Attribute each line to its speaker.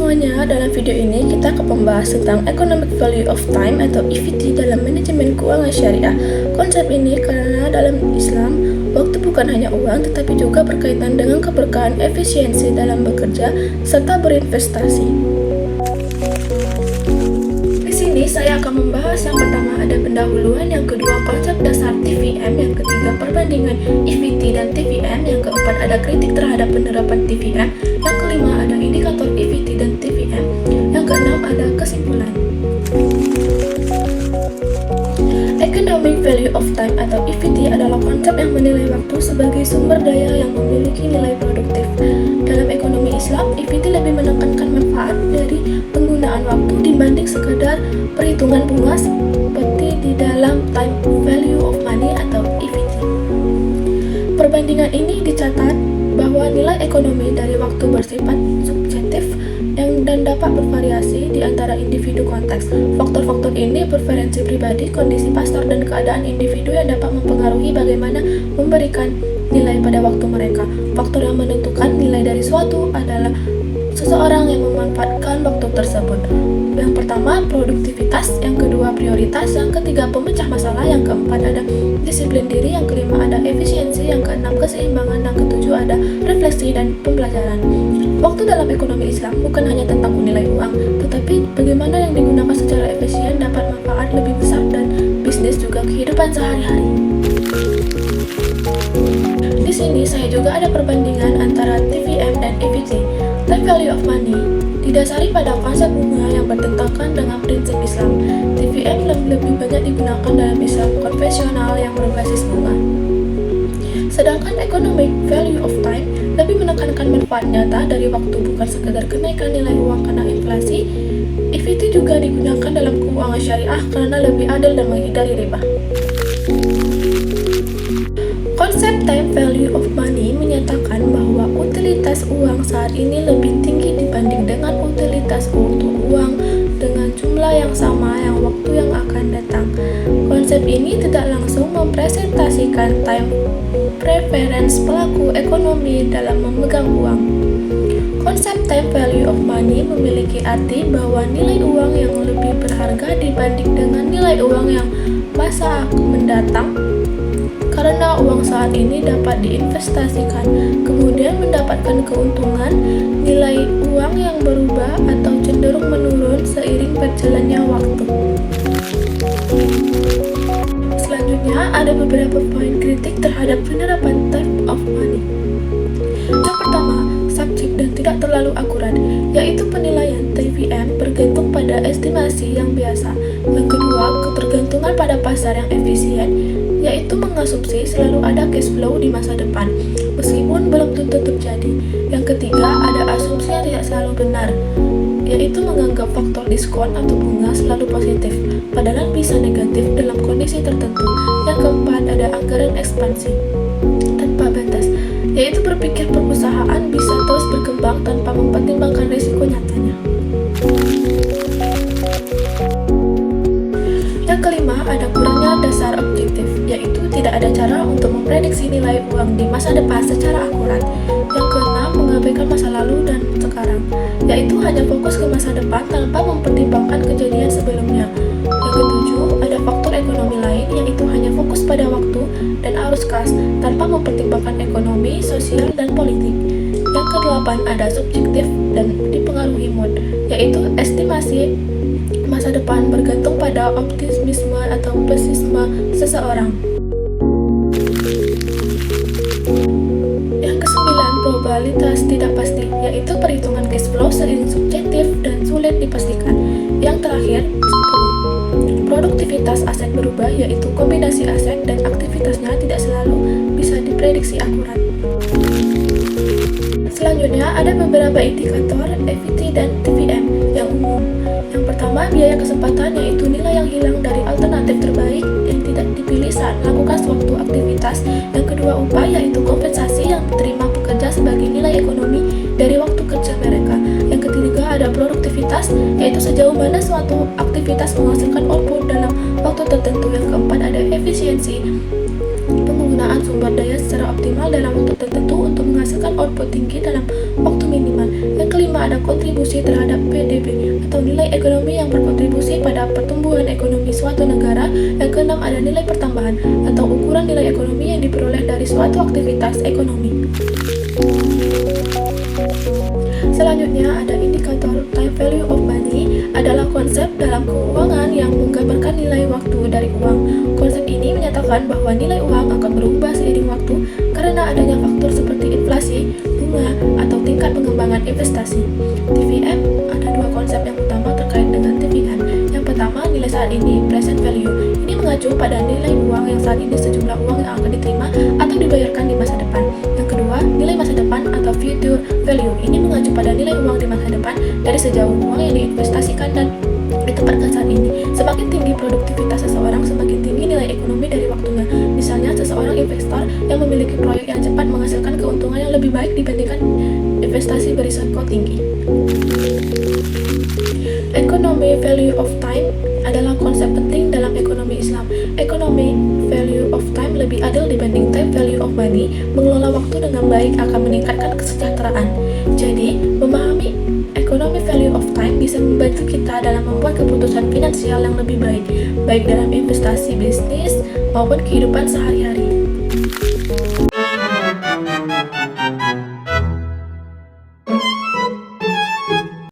Speaker 1: semuanya, dalam video ini kita akan membahas tentang Economic Value of Time atau EVT dalam manajemen keuangan syariah. Konsep ini karena dalam Islam, waktu bukan hanya uang tetapi juga berkaitan dengan keberkahan efisiensi dalam bekerja serta berinvestasi. Di sini saya akan membahas yang pertama ada pendahuluan, yang kedua konsep dasar TVM, yang ketiga perbandingan EVT dan TVM, yang keempat ada kritik terhadap penerapan TVM, yang kelima ada indikator EVT dan TVM, yang keenam ada kesimpulan. Economic Value of Time atau EVT adalah konsep yang menilai waktu sebagai sumber daya yang memiliki nilai produktif. Dalam ekonomi Islam, EVT lebih menekankan manfaat dari penggunaan waktu dibanding sekadar perhitungan bunga seperti di dalam Time Value of Money atau EVT. Perbandingan ini dicatat bahwa nilai ekonomi dari waktu bersifat subjektif dan dapat bervariasi di antara individu konteks. Faktor-faktor ini preferensi pribadi, kondisi pasar, dan keadaan individu yang dapat mempengaruhi bagaimana memberikan nilai pada waktu mereka. Faktor yang menentukan nilai dari suatu adalah seseorang yang memanfaatkan waktu tersebut. Yang pertama, produktivitas, yang kedua, prioritas, yang ketiga, pemecah masalah, yang keempat ada disiplin diri, yang kelima ada efisiensi, yang keenam keseimbangan, yang ketujuh ada refleksi dan pembelajaran. Waktu dalam ekonomi Islam bukan hanya tentang nilai uang, tetapi bagaimana yang digunakan secara efisien dapat manfaat lebih besar dan bisnis juga kehidupan sehari-hari. Di sini saya juga ada perbandingan antara TVM dan EVT. Time Value of Money didasari pada konsep bunga yang bertentangan dengan prinsip Islam. TVM lebih banyak digunakan dalam Islam konvensional yang berbasis bunga. Sedangkan Economic Value of Time lebih menekankan manfaat nyata dari waktu, bukan sekedar kenaikan nilai uang karena inflasi. EVT juga digunakan dalam keuangan syariah karena lebih adil dan menghindari riba. Konsep Time Value of Money menyatakan bahwa utilitas uang saat ini lebih tinggi dibanding dengan utilitas untuk uang dengan jumlah yang sama yang waktu yang akan datang. Konsep ini tidak langsung mempresentasikan time preference pelaku ekonomi dalam memegang uang. Konsep Time Value of Money memiliki arti bahwa nilai uang yang lebih berharga dibanding dengan nilai uang yang masa mendatang, karena uang saat ini dapat diinvestasikan, kemudian mendapatkan keuntungan. Nilai uang yang berubah atau cenderung menurun seiring berjalannya waktu. Selanjutnya ada beberapa poin kritik terhadap penerapan Time of Money. Yang pertama, subjek dan tidak terlalu akurat, yaitu penilaian TVM bergantung pada estimasi yang biasa. Yang kedua, ketergantungan pada pasar yang efisien, yaitu mengasumsi selalu ada cash flow di masa depan, meskipun belum tentu terjadi. Yang ketiga, ada asumsi yang tidak selalu benar, yaitu menganggap faktor diskon atau bunga selalu positif, padahal bisa negatif dalam kondisi tertentu. Yang keempat, ada anggaran ekspansi tanpa batas, yaitu berpikir perusahaan bisa terus berkembang tanpa mempertimbangkan risiko nyatanya. Yang kelima, ada kurangnya dasar objektif, yaitu tidak ada cara untuk memprediksi nilai uang di masa depan secara akurat. Yang keenam, mengabaikan masa lalu dan sekarang, yaitu hanya fokus ke masa depan tanpa mempertimbangkan kejadian sebelumnya. Yang ketujuh, ada faktor ekonomi lain, yaitu hanya fokus pada waktu dan arus kas tanpa mempertimbangkan ekonomi, sosial, dan politik. Yang kedelapan, ada subjektif dan dipengaruhi mood, yaitu estimasi masa depan bergantung pada optimisme atau pesimisme seseorang. Yang kesembilan, probabilitas tidak pasti, yaitu perhitungan cash flow sering subjektif dan sulit dipastikan. Yang terakhir, 10, produktivitas aset berubah, yaitu kombinasi aset dan aktivitasnya tidak selalu bisa diprediksi akurat. Selanjutnya ada beberapa indikator EVT dan TVM yang umum. Yang pertama, biaya kesempatan, yaitu nilai yang hilang dari alternatif terbaik yang tidak dipilih saat melakukan suatu aktivitas. Yang kedua, upah, yaitu kompensasi yang diterima pekerja sebagai nilai ekonomi dari waktu kerja mereka. Yang ketiga, ada produktivitas, yaitu sejauh mana suatu aktivitas menghasilkan output dalam waktu tertentu. Yang keempat, ada efisiensi, penggunaan sumber daya secara optimal dalam waktu tertentu untuk menghasilkan menghasilkan output tinggi dalam waktu minimal. Yang kelima, ada kontribusi terhadap PDB atau nilai ekonomi yang berkontribusi pada pertumbuhan ekonomi suatu negara. Yang keenam, ada nilai pertambahan atau ukuran nilai ekonomi yang diperoleh dari suatu aktivitas ekonomi. Selanjutnya, ada indikator time value of money, adalah konsep dalam keuangan yang menggambarkan nilai waktu dari uang. Konsep ini menyatakan bahwa nilai uang akan berubah seiring waktu karena adanya faktor seperti inflasi, bunga, atau tingkat pengembangan investasi. TVM, ada dua konsep yang utama terkait dengan TVM. Yang pertama, nilai saat ini, present value. Ini mengacu pada nilai uang yang saat ini sejumlah uang yang akan diterima atau dibayarkan di masa depan. Yang kedua, nilai masa depan atau future value. Ini mengacu pada nilai uang di masa depan dari sejauh uang yang diinvestasikan dan ditempatkan saat ini. Semakin tinggi produktivitas seseorang, semakin tinggi nilai ekonomi dari waktunya. Misalnya, seseorang investor yang memiliki proyek yang cepat menghasilkan keuntungan yang lebih baik dibandingkan investasi berisiko tinggi. Economic value of time adalah konsep penting dalam ekonomi Islam. Economic value of time lebih adil dibanding time value of money. Mengelola waktu dengan baik akan meningkatkan kesejahteraan. Jadi, memahami economic value of time bisa membantu kita dalam membuat keputusan finansial yang lebih baik dalam investasi bisnis maupun kehidupan sehari-hari.